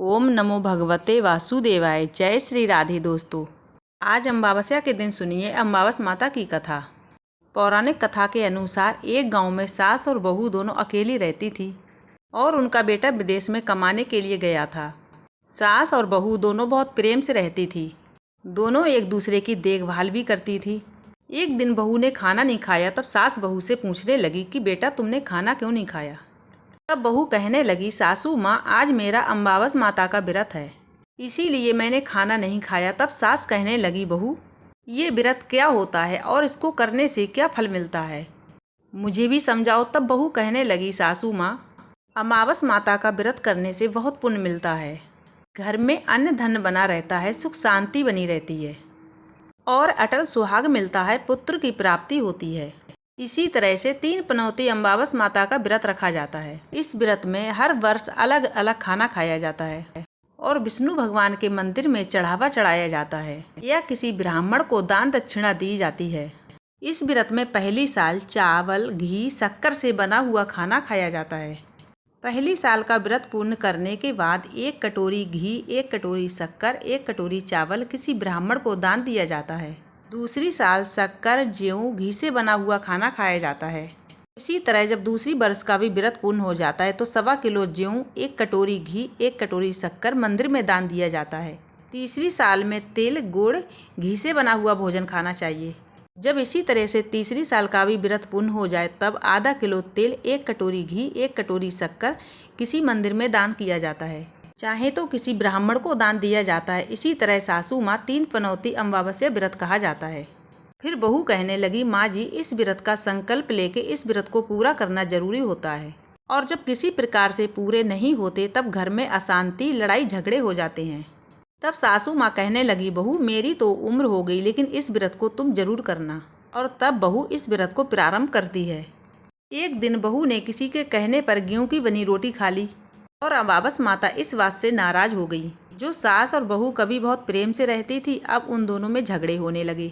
ओम नमो भगवते वासुदेवाय। जय श्री राधे। दोस्तों, आज अमावस्या के दिन सुनिए अमावस माता की कथा। पौराणिक कथा के अनुसार एक गांव में सास और बहू दोनों अकेली रहती थी और उनका बेटा विदेश में कमाने के लिए गया था। सास और बहू दोनों बहुत प्रेम से रहती थी। दोनों एक दूसरे की देखभाल भी करती थी। एक दिन बहू ने खाना नहीं खाया, तब सास बहू से पूछने लगी कि बेटा तुमने खाना क्यों नहीं खाया। तब बहू कहने लगी, सासू माँ, आज मेरा अमावस माता का व्रत है, इसीलिए मैंने खाना नहीं खाया। तब सास कहने लगी, बहू ये व्रत क्या होता है और इसको करने से क्या फल मिलता है, मुझे भी समझाओ। तब बहू कहने लगी, सासू माँ, अमावस माता का व्रत करने से बहुत पुण्य मिलता है, घर में अन्न धन बना रहता है, सुख शांति बनी रहती है और अटल सुहाग मिलता है, पुत्र की प्राप्ति होती है। इसी तरह से 3 पनौती अमावस माता का व्रत रखा जाता है। इस व्रत में हर वर्ष अलग अलग खाना खाया जाता है और विष्णु भगवान के मंदिर में चढ़ावा चढ़ाया जाता है या किसी ब्राह्मण को दान दक्षिणा दी जाती है। इस व्रत में पहली साल चावल, घी, शक्कर से बना हुआ खाना खाया जाता है। पहली साल का व्रत पूर्ण करने के बाद 1 कटोरी घी, 1 कटोरी शक्कर, 1 कटोरी चावल किसी ब्राह्मण को दान दिया जाता है। दूसरी साल शक्कर, ज्यों, घी से बना हुआ खाना खाया जाता है। इसी तरह जब दूसरी वर्ष का भी व्रत पूर्ण हो जाता है तो 1.25 किलो ज्यों, 1 कटोरी घी, 1 कटोरी शक्कर मंदिर में दान दिया जाता है। तीसरी साल में तिल, गुड़, घी से बना हुआ भोजन खाना चाहिए। जब इसी तरह से तीसरी साल का भी व्रत पूर्ण हो जाए तब आधा किलो तिल, 1 कटोरी घी, 1 कटोरी शक्कर किसी मंदिर में दान किया जाता है, चाहे तो किसी ब्राह्मण को दान दिया जाता है। इसी तरह सासू माँ 3 पनौती अमावस्या व्रत कहा जाता है। फिर बहू कहने लगी, माँ जी, इस व्रत का संकल्प लेके इस व्रत को पूरा करना जरूरी होता है और जब किसी प्रकार से पूरे नहीं होते तब घर में अशांति, लड़ाई झगड़े हो जाते हैं। तब सासू माँ कहने लगी, बहू मेरी तो उम्र हो गई, लेकिन इस व्रत को तुम जरूर करना। और तब बहू इस व्रत को प्रारंभ करती है। एक दिन बहू ने किसी के कहने पर गेहूं की बनी रोटी खा ली और अमावस माता इस बात से नाराज हो गई। जो सास और बहू कभी बहुत प्रेम से रहती थी, अब उन दोनों में झगड़े होने लगे।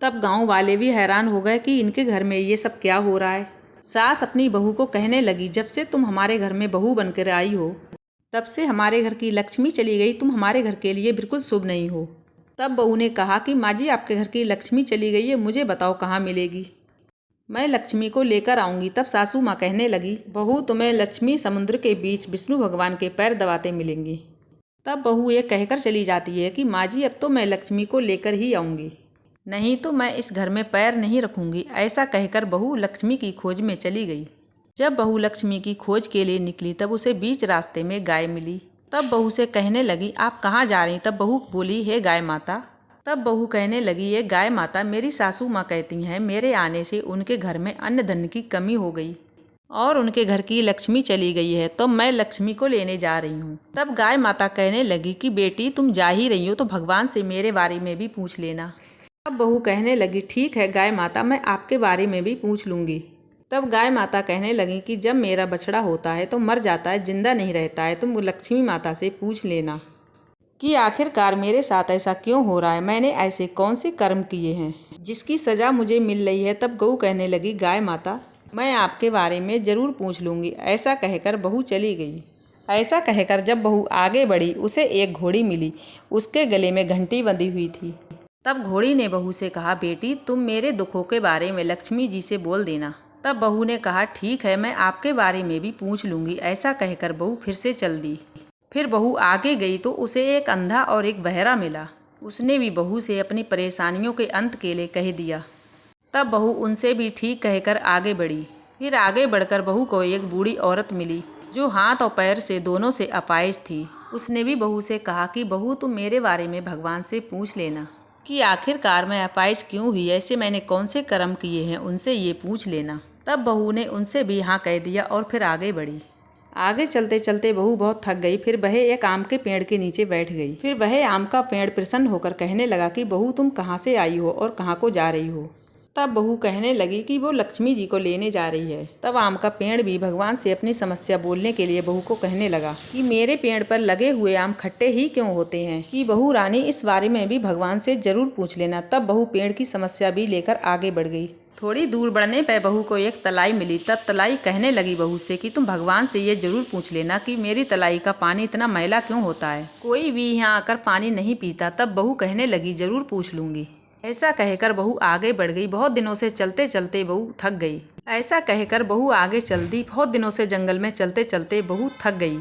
तब गांव वाले भी हैरान हो गए कि इनके घर में ये सब क्या हो रहा है। सास अपनी बहू को कहने लगी, जब से तुम हमारे घर में बहू बनकर आई हो तब से हमारे घर की लक्ष्मी चली गई, तुम हमारे घर के लिए बिल्कुल शुभ नहीं हो। तब बहू ने कहा कि माँ जी, आपके घर की लक्ष्मी चली गई है, मुझे बताओ कहाँ मिलेगी, मैं लक्ष्मी को लेकर आऊँगी। तब सासू माँ कहने लगी, बहू तुम्हें लक्ष्मी समुद्र के बीच विष्णु भगवान के पैर दबाते मिलेंगी। तब बहू ये कहकर चली जाती है कि माँ जी, अब तो मैं लक्ष्मी को लेकर ही आऊँगी, नहीं तो मैं इस घर में पैर नहीं रखूँगी। ऐसा कहकर बहू लक्ष्मी की खोज में चली गई। जब बहू लक्ष्मी की खोज के लिए निकली तब उसे बीच रास्ते में गाय मिली। तब बहू से कहने लगी, आप कहाँ जा रही। तब बहू बोली, हे गाय माता। तब बहू कहने लगी, ये गाय माता, मेरी सासू माँ कहती हैं मेरे आने से उनके घर में अन्न धन की कमी हो गई और उनके घर की लक्ष्मी चली गई है, तो मैं लक्ष्मी को लेने जा रही हूँ। तब गाय माता कहने लगी कि बेटी, तुम जा ही रही हो तो भगवान से मेरे बारे में भी पूछ लेना। तब बहू कहने लगी, ठीक है गाय माता, मैं आपके बारे में भी पूछ लूँगी। तब गाय माता कहने लगी कि जब मेरा बछड़ा होता है तो मर जाता है, जिंदा नहीं रहता है, तुम लक्ष्मी माता से पूछ लेना कि आखिरकार मेरे साथ ऐसा क्यों हो रहा है, मैंने ऐसे कौन से कर्म किए हैं जिसकी सज़ा मुझे मिल रही है। तब गऊ कहने लगी, गाय माता, मैं आपके बारे में ज़रूर पूछ लूँगी। ऐसा कहकर बहू चली गई। ऐसा कहकर जब बहू आगे बढ़ी, उसे एक घोड़ी मिली, उसके गले में घंटी बंधी हुई थी। तब घोड़ी ने बहू से कहा, बेटी तुम मेरे दुखों के बारे में लक्ष्मी जी से बोल देना। तब बहू ने कहा, ठीक है, मैं आपके बारे में भी पूछ लूँगी। ऐसा कहकर बहू फिर से चल दी। फिर बहू आगे गई तो उसे एक अंधा और एक बहरा मिला। उसने भी बहू से अपनी परेशानियों के अंत के लिए कह दिया। तब बहू उनसे भी ठीक कहकर आगे बढ़ी। फिर आगे बढ़कर बहू को एक बूढ़ी औरत मिली जो हाथ और पैर से दोनों से अपाहिज थी। उसने भी बहू से कहा कि बहू तुम मेरे बारे में भगवान से पूछ लेना कि आखिरकार मैं अपाहिज क्यों हुई, ऐसे मैंने कौन से कर्म किए हैं, उनसे ये पूछ लेना। तब बहू ने उनसे भी हाँ कह दिया और फिर आगे बढ़ी। आगे चलते चलते बहू बहुत थक गई। फिर वह एक आम के पेड़ के नीचे बैठ गई। फिर वह आम का पेड़ प्रसन्न होकर कहने लगा कि बहू तुम कहाँ से आई हो और कहाँ को जा रही हो। तब बहू कहने लगी कि वो लक्ष्मी जी को लेने जा रही है। तब आम का पेड़ भी भगवान से अपनी समस्या बोलने के लिए बहू को कहने लगा कि मेरे पेड़ पर लगे हुए आम खट्टे ही क्यों होते हैं, कि बहू रानी इस बारे में भी भगवान से जरूर पूछ लेना। तब बहू पेड़ की समस्या भी लेकर आगे बढ़ गई। थोड़ी दूर बढ़ने पर बहू को एक तलाई मिली। तब तलाई कहने लगी बहू से कि तुम भगवान से ये जरूर पूछ लेना कि मेरी तलाई का पानी इतना मैला क्यों होता है। कोई भी यहाँ आकर पानी नहीं पीता। तब बहू कहने लगी जरूर पूछ लूंगी। ऐसा कहकर बहू आगे बढ़ गई। बहुत दिनों से चलते चलते बहू थक गई। ऐसा कहकर बहू आगे चल दी। बहुत दिनों से जंगल में चलते चलते बहू थक गई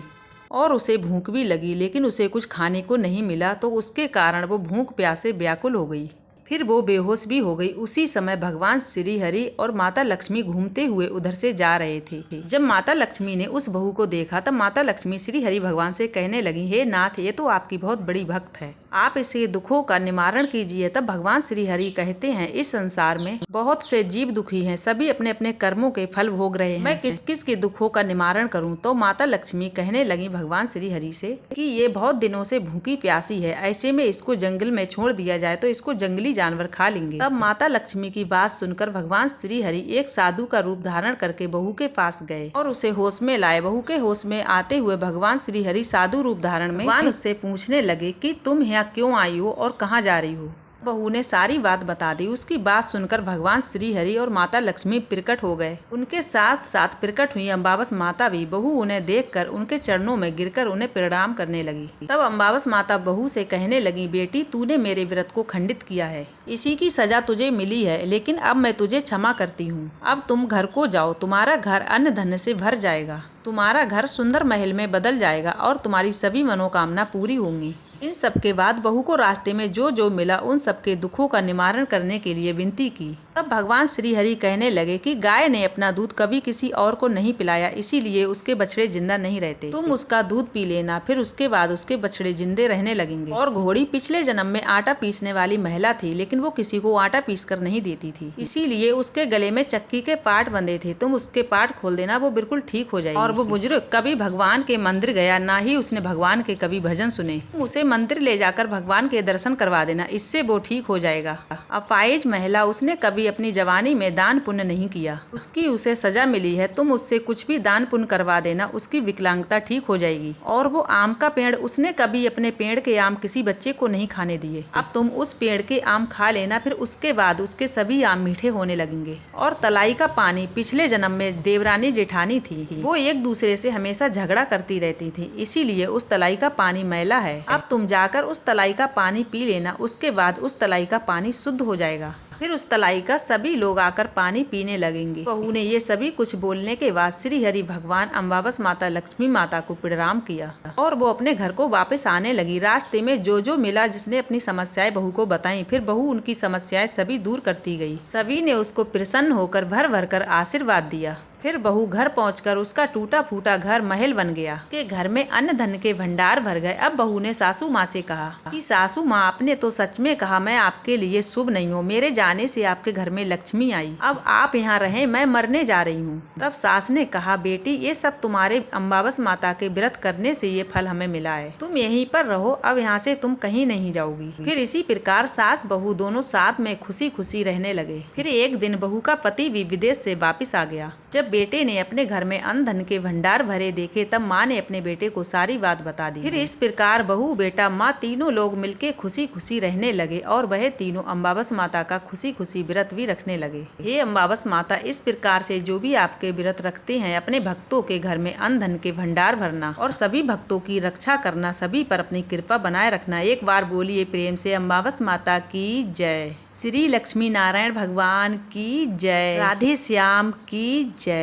और उसे भूख भी लगी, लेकिन उसे कुछ खाने को नहीं मिला, तो उसके कारण वो भूख प्यास से व्याकुल हो गई। फिर वो बेहोश भी हो गई। उसी समय भगवान श्री हरि और माता लक्ष्मी घूमते हुए उधर से जा रहे थे। जब माता लक्ष्मी ने उस बहू को देखा तब माता लक्ष्मी श्री हरि भगवान से कहने लगी, हे नाथ, ये तो आपकी बहुत बड़ी भक्त है, आप इसके दुखों का निवारण कीजिए। तब भगवान श्री हरि कहते हैं, इस संसार में बहुत से जीव दुखी हैं, सभी अपने अपने कर्मों के फल भोग रहे हैं, मैं किस किस के दुखों का निवारण करूं। तो माता लक्ष्मी कहने लगी भगवान श्री हरि से कि ये बहुत दिनों से भूखी प्यासी है, ऐसे में इसको जंगल में छोड़ दिया जाए तो इसको जंगली जानवर खा लेंगे। तब माता लक्ष्मी की बात सुनकर भगवान श्री हरि एक साधु का रूप धारण करके बहू के पास गए और उसे होश में लाए। बहू के होश में आते हुए भगवान श्री हरि साधु रूप धारण में भगवान उससे पूछने लगे कि तुम यहाँ क्यों आई हो और कहाँ जा रही हो। बहू ने सारी बात बता दी। उसकी बात सुनकर भगवान श्री हरि और माता लक्ष्मी प्रकट हो गए। उनके साथ साथ प्रकट हुई अम्बावस माता भी। बहू उन्हें देखकर उनके चरणों में गिरकर उन्हें प्रणाम करने लगी। तब अम्बावस माता बहू से कहने लगी, बेटी, तूने मेरे व्रत को खंडित किया है, इसी की सजा तुझे मिली है, लेकिन अब मैं तुझे क्षमा करती हूँ। अब तुम घर को जाओ, तुम्हारा घर अन्न धन से भर जाएगा, तुम्हारा घर सुंदर महल में बदल जाएगा और तुम्हारी सभी मनोकामना पूरी होंगी। इन सब के बाद बहू को रास्ते में जो जो मिला उन सब के दुखों का निवारण करने के लिए विनती की। तब भगवान श्री हरि कहने लगे कि गाय ने अपना दूध कभी किसी और को नहीं पिलाया, इसीलिए उसके बछड़े जिंदा नहीं रहते। तुम उसका दूध पी लेना, फिर उसके बाद उसके बछड़े जिंदे रहने लगेंगे। और घोड़ी पिछले जन्म में आटा पीसने वाली महिला थी, लेकिन वो किसी को आटा पीस कर नहीं देती थी, इसीलिए उसके गले में चक्की के पाट बंधे थे। तुम उसके पाट खोल देना, वो बिल्कुल ठीक हो जाएगी। और वो बुजुर्ग कभी भगवान के मंदिर गया, ना ही उसने भगवान के कभी भजन सुने। उसे मंदिर ले जाकर भगवान के दर्शन करवा देना, इससे वो ठीक हो जाएगा। अपाहिज महिला, उसने कभी अपनी जवानी में दान पुण्य नहीं किया, उसकी उसे सजा मिली है। तुम उससे कुछ भी दान पुण्य करवा देना, उसकी विकलांगता ठीक हो जाएगी। और वो आम का पेड़, उसने कभी अपने पेड़ के आम किसी बच्चे को नहीं खाने दिए, अब तुम उस पेड़ के आम खा लेना, फिर उसके बाद उसके सभी आम मीठे होने लगेंगे। और तलाई का पानी, पिछले जन्म में देवरानी जेठानी थी, वो एक दूसरे से हमेशा झगड़ा करती रहती थी, इसीलिए उस तलाई का पानी मैला है। अब तुम जाकर उस तलाई का पानी पी लेना, उसके बाद उस तलाई का पानी शुद्ध हो जाएगा। फिर उस तलाई का सभी लोग आकर पानी पीने लगेंगे। बहू ने ये सभी कुछ बोलने के बाद श्री हरि भगवान अम्बावस माता लक्ष्मी माता को प्रणाम किया और वो अपने घर को वापस आने लगी। रास्ते में जो जो मिला, जिसने अपनी समस्याएं बहू को बताई, फिर बहू उनकी समस्याएं सभी दूर करती गई। सभी ने उसको प्रसन्न होकर भर भर कर आशीर्वाद दिया। फिर बहू घर पहुंचकर उसका टूटा फूटा घर महल बन गया कि घर में अन्न धन के भंडार भर गए। अब बहू ने सासू माँ से कहा कि सासू माँ, आपने तो सच में कहा मैं आपके लिए शुभ नहीं हूँ, मेरे जाने से आपके घर में लक्ष्मी आई, अब आप यहाँ रहें, मैं मरने जा रही हूँ। तब सास ने कहा, बेटी, ये सब तुम्हारे अम्बावस माता के व्रत करने से ये फल हमें मिला है, तुम यहीं पर रहो, अब यहाँ से तुम कहीं नहीं जाओगी। फिर इसी प्रकार सास बहू दोनों साथ में खुशी खुशी रहने लगे। फिर एक दिन बहू का पति भी विदेश से वापिस आ गया। जब बेटे ने अपने घर में अन्न धन के भंडार भरे देखे, तब माँ ने अपने बेटे को सारी बात बता दी। फिर इस प्रकार बहू बेटा माँ तीनों लोग मिलके खुशी खुशी रहने लगे और वह तीनों अम्बावस माता का खुशी खुशी व्रत भी रखने लगे। हे अम्बावस माता, इस प्रकार से जो भी आपके व्रत रखते हैं, अपने भक्तों के घर में अन्न धन के भंडार भरना और सभी भक्तों की रक्षा करना, सभी पर अपनी कृपा बनाए रखना। एक बार बोलिए प्रेम से, अम्बावस माता की जय। श्री लक्ष्मी नारायण भगवान की जय। राधे श्याम की जय।